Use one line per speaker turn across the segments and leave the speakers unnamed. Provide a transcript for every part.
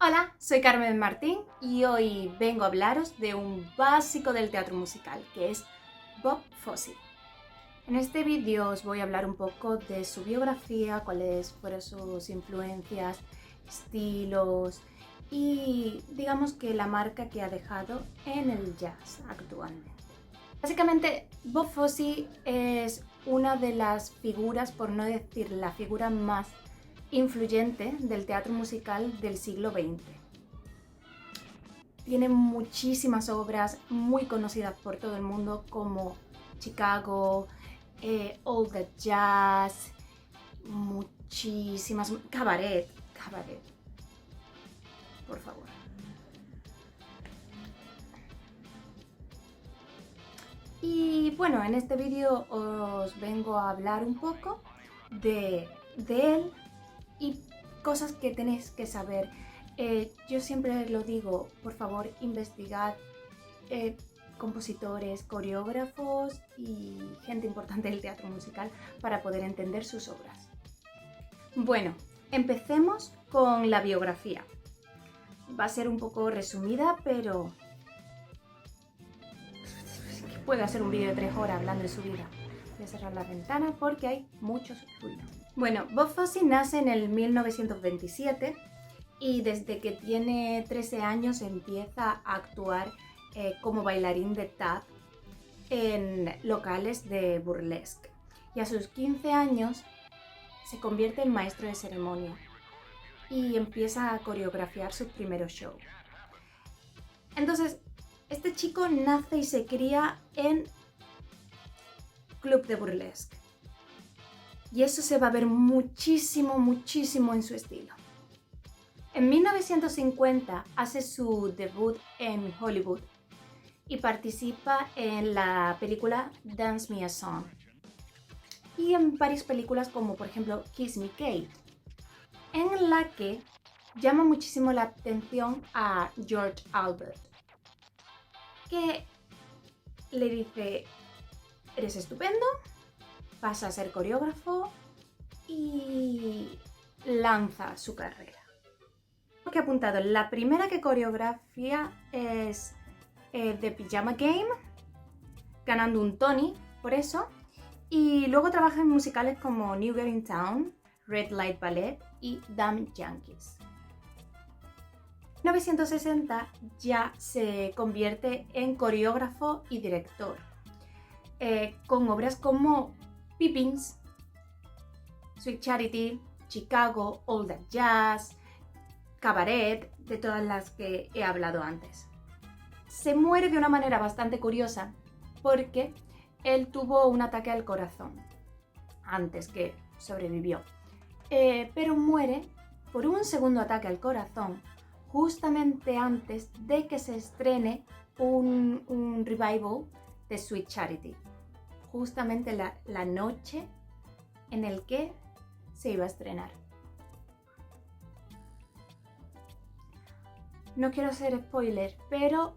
Hola, soy Carmen Martín y hoy vengo a hablaros de un básico del teatro musical, que es Bob Fosse. En este vídeo os voy a hablar un poco de su biografía, cuáles fueron sus influencias, estilos y digamos que la marca que ha dejado en el jazz actualmente. Básicamente, Bob Fosse es una de las figuras, por no decir la figura más influyente del teatro musical del siglo XX. Tiene muchísimas obras muy conocidas por todo el mundo como Chicago, All That Jazz, muchísimas, Cabaret, por favor. Y bueno, en este vídeo os vengo a hablar un poco de él y cosas que tenéis que saber. Yo siempre lo digo, por favor, investigad compositores, coreógrafos y gente importante del teatro musical para poder entender sus obras. Bueno, empecemos con la biografía. Va a ser un poco resumida, pero puedo hacer un vídeo de 3 horas hablando de su vida. Voy a cerrar la ventana porque hay mucho ruido. Bueno, Bob Fosse nace en el 1927 y desde que tiene 13 años empieza a actuar como bailarín de tap en locales de burlesque. Y a sus 15 años se convierte en maestro de ceremonia y empieza a coreografiar sus primeros shows. Entonces, este chico nace y se cría en club de burlesque. Y eso se va a ver muchísimo en su estilo. En 1950 hace su debut en Hollywood y participa en la película Dance Me a Song y en varias películas como por ejemplo Kiss Me Kate, en la que llama muchísimo la atención a George Albert, que le dice: eres estupendo, pasa a ser coreógrafo, y lanza su carrera. Lo que he apuntado, la primera que coreografía es The Pyjama Game, ganando un Tony por eso, y luego trabaja en musicales como New Girl in Town, Red Light Ballet y Damn Yankees. En 1960 ya se convierte en coreógrafo y director, con obras como Pippins, Sweet Charity, Chicago, All That Jazz, Cabaret, de todas las que he hablado antes. Se muere de una manera bastante curiosa porque él tuvo un ataque al corazón antes que sobrevivió, pero muere por un segundo ataque al corazón justamente antes de que se estrene un revival de Sweet Charity, justamente la noche en el que se iba a estrenar. No quiero hacer spoiler, pero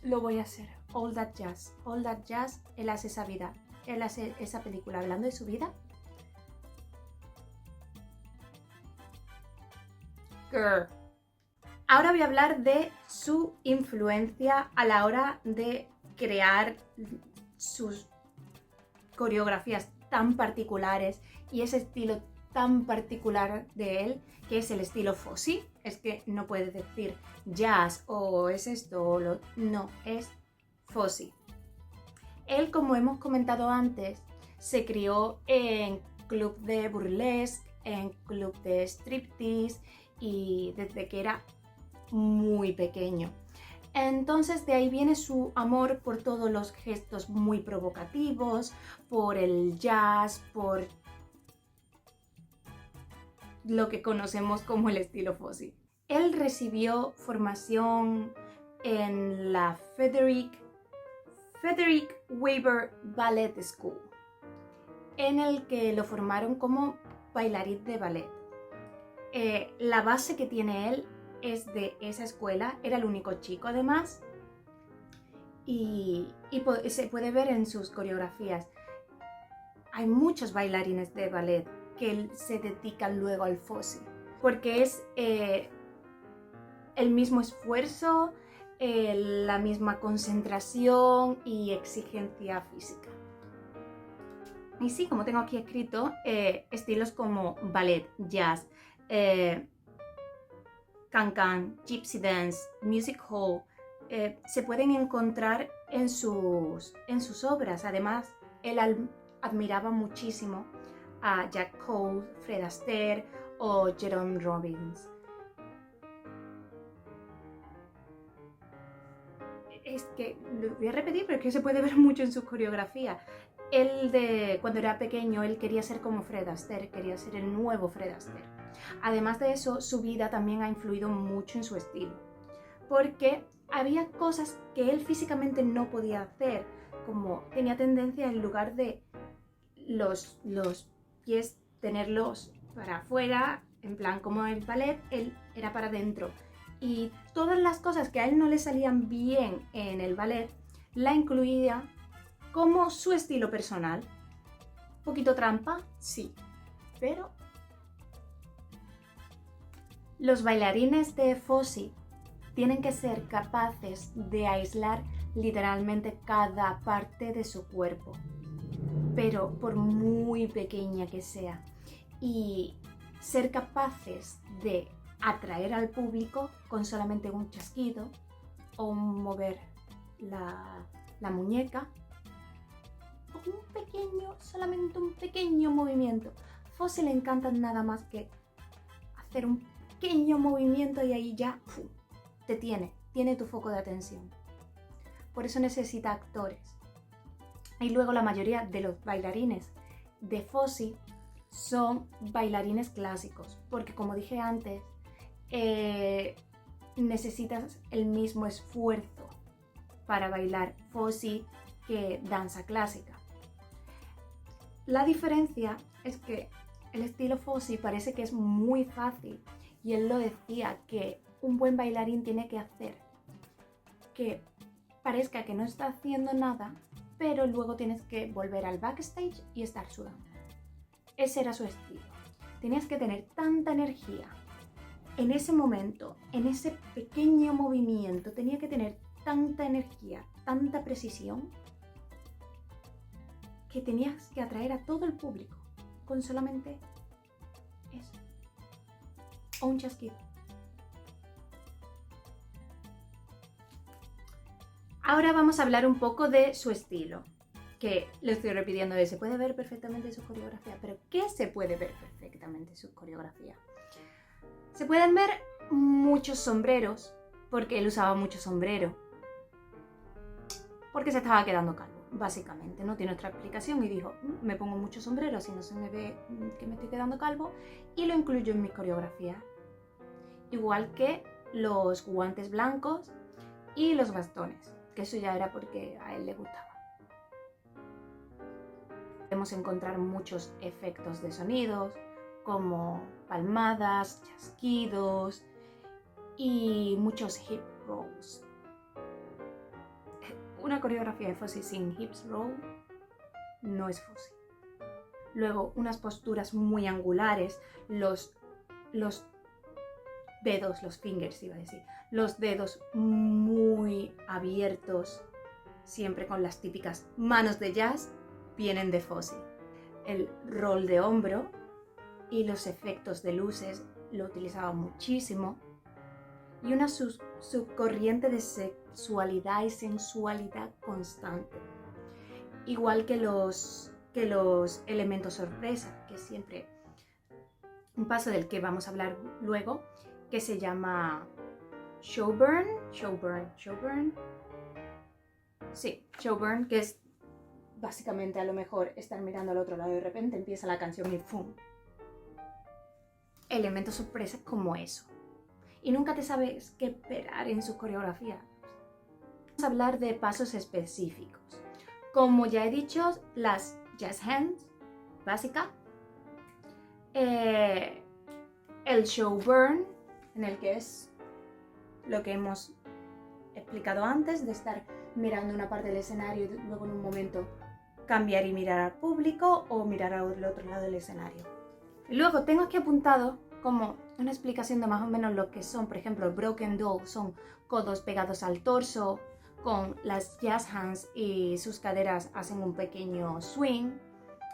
lo voy a hacer. All That Jazz. All That Jazz, él hace esa vida. Él hace esa película hablando de su vida. Girl. Ahora voy a hablar de su influencia a la hora de crear sus coreografías tan particulares y ese estilo tan particular de él, que es el estilo Fosse. Es que no puedes decir jazz o es esto o lo... No, es Fosse. Él, como hemos comentado antes, se crió en club de burlesque, en club de striptease y desde que era muy pequeño. Entonces de ahí viene su amor por todos los gestos muy provocativos, por el jazz, por lo que conocemos como el estilo Fosse. Él recibió formación en la Frederick Weber Ballet School, en el que lo formaron como bailarín de ballet. La base que tiene él es de esa escuela, era el único chico además, y se puede ver en sus coreografías. Hay muchos bailarines de ballet que se dedican luego al Fosse. porque es el mismo esfuerzo, la misma concentración y exigencia física. Y sí, como tengo aquí escrito, estilos como ballet, jazz, can-can, gypsy dance, music hall, se pueden encontrar en sus obras. Además, él admiraba muchísimo a Jack Cole, Fred Astaire o Jerome Robbins. Es que lo voy a repetir, pero es que se puede ver mucho en su coreografía. Cuando era pequeño, él quería ser como Fred Astaire, quería ser el nuevo Fred Astaire. Además de eso, su vida también ha influido mucho en su estilo, porque había cosas que él físicamente no podía hacer, como tenía tendencia en lugar de los pies tenerlos para afuera, en plan como el ballet, él era para adentro. Y todas las cosas que a él no le salían bien en el ballet, la incluía como su estilo personal. ¿Un poquito trampa? Sí, pero los bailarines de Fosse tienen que ser capaces de aislar literalmente cada parte de su cuerpo, pero por muy pequeña que sea, y ser capaces de atraer al público con solamente un chasquido o un mover la muñeca, solamente un pequeño movimiento. Fosse le encanta nada más que hacer un pequeño movimiento y ahí ya te tiene tu foco de atención. Por eso necesita actores. Y luego la mayoría de los bailarines de Fosse son bailarines clásicos, porque como dije antes, necesitas el mismo esfuerzo para bailar Fosse que danza clásica. La diferencia es que el estilo Fosse parece que es muy fácil, y él lo decía, que un buen bailarín tiene que hacer que parezca que no está haciendo nada, pero luego tienes que volver al backstage y estar sudando. Ese era su estilo. Tenías que tener tanta energía en ese momento, en ese pequeño movimiento, tenía que tener tanta energía, tanta precisión, que tenías que atraer a todo el público con solamente eso, o un chasquido. Ahora vamos a hablar un poco de su estilo, que lo estoy repitiendo, se puede ver perfectamente su coreografía. ¿Pero qué se puede ver perfectamente su coreografía? Se pueden ver muchos sombreros, porque él usaba mucho sombrero, porque se estaba quedando calvo, básicamente, no tiene otra explicación, y dijo, me pongo muchos sombreros y no se me ve que me estoy quedando calvo, y lo incluyo en mi coreografía. Igual que los guantes blancos y los bastones, que eso ya era porque a él le gustaba. Podemos encontrar muchos efectos de sonidos, como palmadas, chasquidos y muchos hip rolls. Una coreografía de Fosse sin hips roll no es Fosse. Luego, unas posturas muy angulares, los dedos, los fingers iba a decir, los dedos muy abiertos, siempre con las típicas manos de jazz, vienen de Fosse. El roll de hombro y los efectos de luces lo utilizaba muchísimo, y una subcorriente de sexualidad y sensualidad constante, igual que los elementos sorpresa, que siempre un paso del que vamos a hablar luego, que se llama showburn, que es básicamente, a lo mejor, estar mirando al otro lado y de repente empieza la canción y ¡pum! Elementos sorpresa como eso. Y nunca te sabes qué esperar en su coreografía. Vamos a hablar de pasos específicos. Como ya he dicho, las jazz hands, básica. El showburn, en el que es lo que hemos explicado antes, de estar mirando una parte del escenario y luego en un momento cambiar y mirar al público o mirar al otro lado del escenario. Luego tengo aquí apuntado como una explicación de más o menos lo que son. Por ejemplo, el Broken Dog son codos pegados al torso, con las jazz hands y sus caderas hacen un pequeño swing,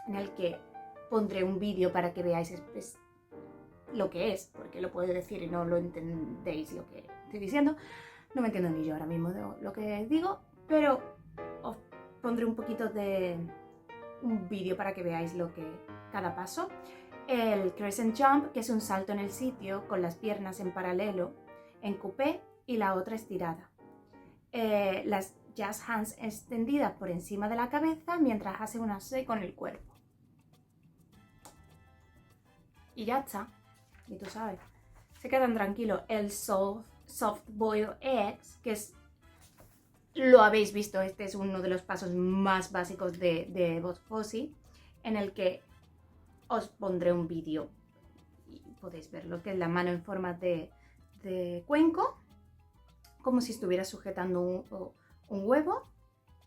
en el que pondré un vídeo para que veáis lo que es, porque lo puedo decir y no lo entendéis lo que estoy diciendo. No me entiendo ni yo ahora mismo de lo que digo, pero os pondré un poquito de un vídeo para que veáis lo que cada paso. El crescent jump, que es un salto en el sitio con las piernas en paralelo, en coupé y la otra estirada. Las jazz hands extendidas por encima de la cabeza mientras hace una C con el cuerpo. Y ya está. Y tú sabes. Se quedan tranquilos. El soft boiled eggs, que es... Lo habéis visto, este es uno de los pasos más básicos de Bob Fosse, en el que os pondré un vídeo y podéis ver lo que es la mano en forma de cuenco, como si estuviera sujetando un huevo,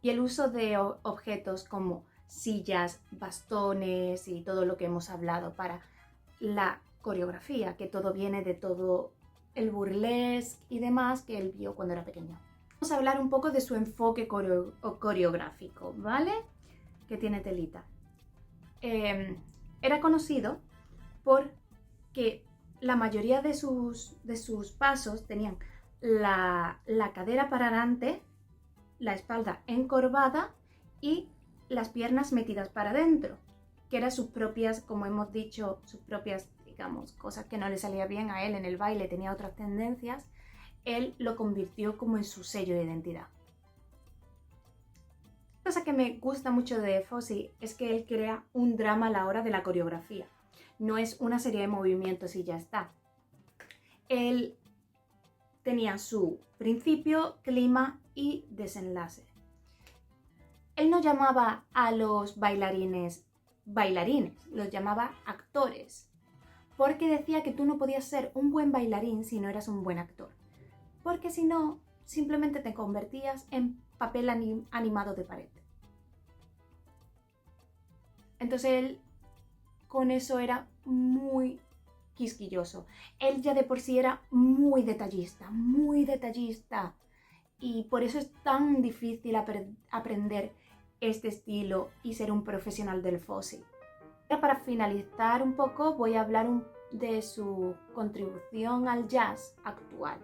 y el uso de objetos como sillas, bastones y todo lo que hemos hablado para la coreografía, que todo viene de todo el burlesque y demás que él vio cuando era pequeño. Vamos a hablar un poco de su enfoque coreográfico, ¿vale? Que tiene telita. Era conocido porque la mayoría de sus pasos tenían la cadera para adelante, la espalda encorvada y las piernas metidas para adentro, que eran sus propias, como hemos dicho, sus propias, digamos, cosas que no le salía bien a él en el baile, tenía otras tendencias. Él lo convirtió como en su sello de identidad. La cosa que me gusta mucho de Fosse es que él crea un drama a la hora de la coreografía. No es una serie de movimientos y ya está. Él tenía su principio, clima y desenlace. Él no llamaba a los bailarines los llamaba actores, porque decía que tú no podías ser un buen bailarín si no eras un buen actor. Porque si no, simplemente te convertías en papel animado de pared. Entonces él con eso era muy quisquilloso. Él ya de por sí era muy detallista, y por eso es tan difícil aprender este estilo y ser un profesional del Fosse. Para finalizar un poco, voy a hablar de su contribución al jazz actual.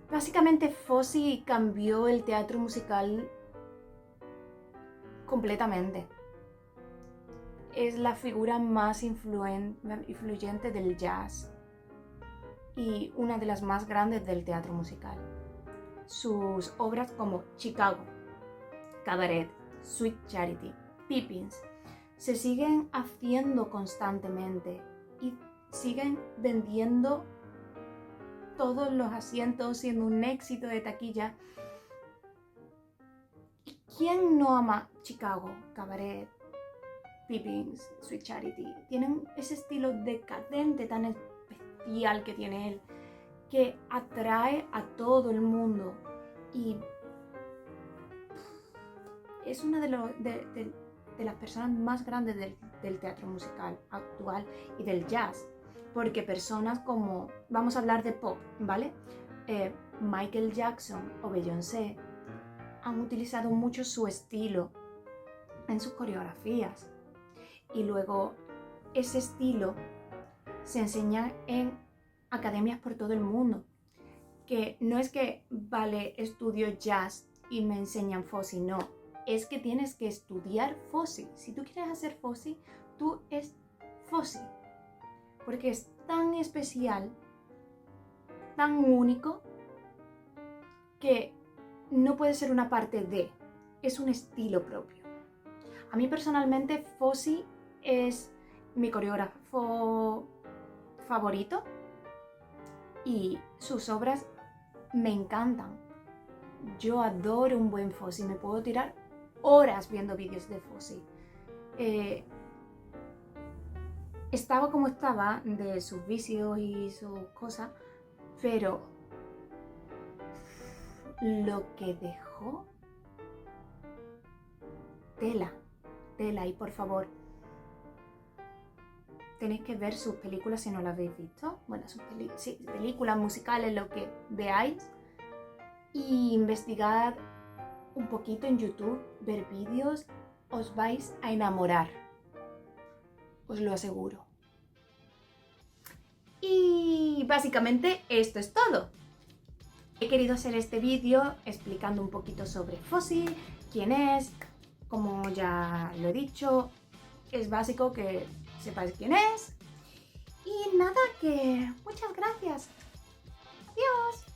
Básicamente Fosse cambió el teatro musical completamente. Es la figura más influyente del jazz y una de las más grandes del teatro musical. Sus obras como Chicago, Cabaret, Sweet Charity, Pippins se siguen haciendo constantemente y siguen vendiendo todos los asientos, siendo un éxito de taquilla. ¿Y quién no ama Chicago, Cabaret, Pippins, Sweet Charity? Tienen ese estilo decadente tan especial que tiene él, que atrae a todo el mundo y es una de las personas más grandes del teatro musical actual y del jazz. Porque personas como, vamos a hablar de pop, ¿vale? Michael Jackson o Beyoncé han utilizado mucho su estilo en sus coreografías. Y luego ese estilo se enseña en academias por todo el mundo. Que no es que, vale, estudio jazz y me enseñan Fosse, no. Es que tienes que estudiar Fosse. Si tú quieres hacer Fosse, tú es Fosse. Porque es tan especial, tan único, que no puede ser una parte de, es un estilo propio. A mí personalmente Fosse es mi coreógrafo favorito y sus obras me encantan. Yo adoro un buen Fosse, me puedo tirar horas viendo vídeos de Fosse. Estaba como estaba de sus vicios y sus cosas, pero lo que dejó, tela, y por favor, tenéis que ver sus películas si no las habéis visto. Bueno, sus películas, musicales, lo que veáis. Y investigar un poquito en YouTube, ver vídeos, os vais a enamorar. Os lo aseguro. Y básicamente esto es todo. He querido hacer este vídeo explicando un poquito sobre Fossil, quién es, como ya lo he dicho, es básico que sepáis quién es. Y nada, que muchas gracias. Adiós.